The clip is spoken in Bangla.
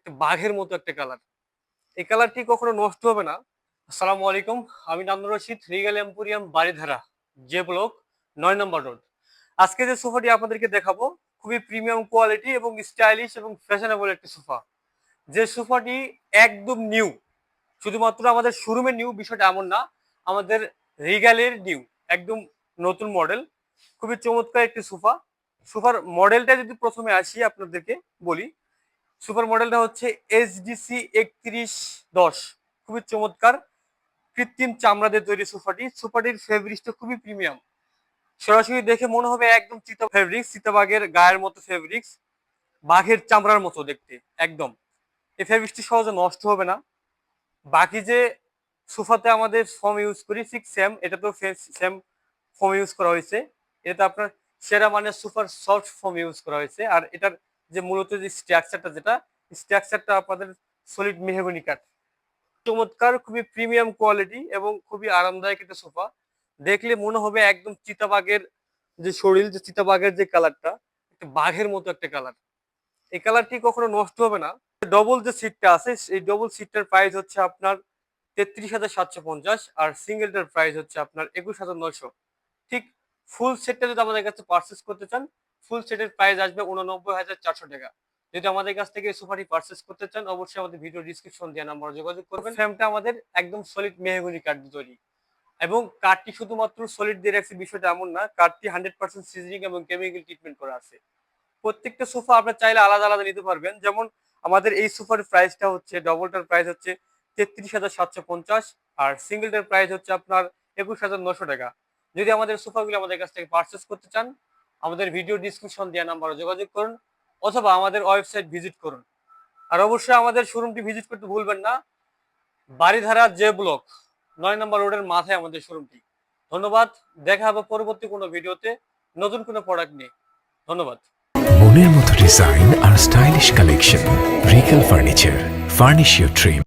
একটা বাঘের মতো একটা কালার। এই কালারটি কখনো নষ্ট হবে না। আসসালামু আলাইকুম, আমি Nannu Rashid, regal emporium, Baridhara, J block, ৯ নম্বর রোড। আজকে যে সোফাটি আপনাদেরকে দেখাবো খুবই প্রিমিয়াম কোয়ালিটি এবং স্টাইলিশ এবং ফ্যাশনেবল একটি সোফা। যে সোফাটি একদম নিউ, শুধুমাত্র আমাদের শোরুমের নিউ বিষয়টা এমন না, আমাদের রিগালের নিউ, একদম নতুন মডেল। খুবই চমৎকার একটি সোফা। সোফার মডেলটা যদি প্রথমে আসি আপনাদেরকে বলি, সুপার মডেলটা হচ্ছে এইচডিসি 3110। খুবই চমৎকার কৃত্রিম চামড়া দিয়ে তৈরি সোফাটি। সোফাটির ফেব্রিক্সটা খুবই প্রিমিয়াম। সরাসরি দেখে মনে হবে একদম চিতা ফেব্রিক্স, চিতাবাঘের গায়ের মতো ফেব্রিক্স, বাঘের চামড়ার মতো দেখতে একদম। এই ফেব্রিক্সটি সহজে নষ্ট হবে না। বাকি যে সোফাতে আমাদের ফোম ইউজ করি ঠিক সেম, এটা তো সেম ফোম ইউজ করা হয়েছে। এটা আপনার সেরা মানের সুপার সফট ফোম ইউজ করা হয়েছে। আর এটার যে মূলত যে স্ট্রাকচারটা আপনাদের সলিড মেহগনি কাঠ। চমৎকার, খুবই প্রিমিয়াম কোয়ালিটি এবং খুবই আরামদায়ক একটা সোফা। দেখলে মনে হবে একদম চিতাবাঘের যে শরীর, যে চিতাবাঘের যে কালারটা, একটা বাঘের মতো একটা কালার। এই কালারটি কখনো নষ্ট হবে না। ডবল যে সিটটা আছে, এই ডবল সিটটার প্রাইস হচ্ছে আপনার ৩৩,৭৫০, আর সিঙ্গেলটার প্রাইস হচ্ছে আপনার ২১,৯০০। ঠিক ফুল সেটটা যদি আমাদের কাছে পারচেস করতে চান, ফুল সেটের প্রাইস আসবে ৮৯,৪০০ টাকা। যদি আমাদের কাছ থেকে এই সোফাটি পারচেস করতে চান, অবশ্যই আমাদের ভিডিও ডিসক্রিপশন দেওয়া নাম্বারে যোগাযোগ করবেন। ফ্রেমটা আমাদের একদম সলিড মেহগনি কাঠ দিয়ে তৈরি, এবং কাঠটি শুধুমাত্র সলিড দিয়ে রাখছে বিষয়টা এমন না, কাঠটি 100% সিজনিং এবং কেমিক্যাল ট্রিটমেন্ট করা আছে। প্রত্যেকটা সোফা আপনার চাইলে আলাদা আলাদা নিতে পারবেন। যেমন আমাদের এই সোফার প্রাইসটা হচ্ছে, ডবলটার প্রাইস হচ্ছে ৩৩,৭৫০, আর সিঙ্গেলটার প্রাইস হচ্ছে আপনার ২১,৯০০ টাকা। যদি আমাদের সোফাগুলো আমাদের কাছ থেকে পারচেস করতে চান, আমাদের ভিডিও ডিসক্রিপশন দেওয়া নাম্বারে যোগাযোগ করুন, অথবা আমাদের ওয়েবসাইট ভিজিট করুন। আর অবশ্যই আমাদের শোরুমটি ভিজিট করতে ভুলবেন না। বারিধারা জে ব্লক, ৯ নম্বর রোডের মাথায় আমাদের শোরুমটি। ধন্যবাদ। দেখা হবে পরবর্তী কোনো ভিডিওতে নতুন কোনো প্রোডাক্ট নিয়ে। ধন্যবাদ। মনের মতো ডিজাইন আর stylish collection, Regal furniture, furnish your dream.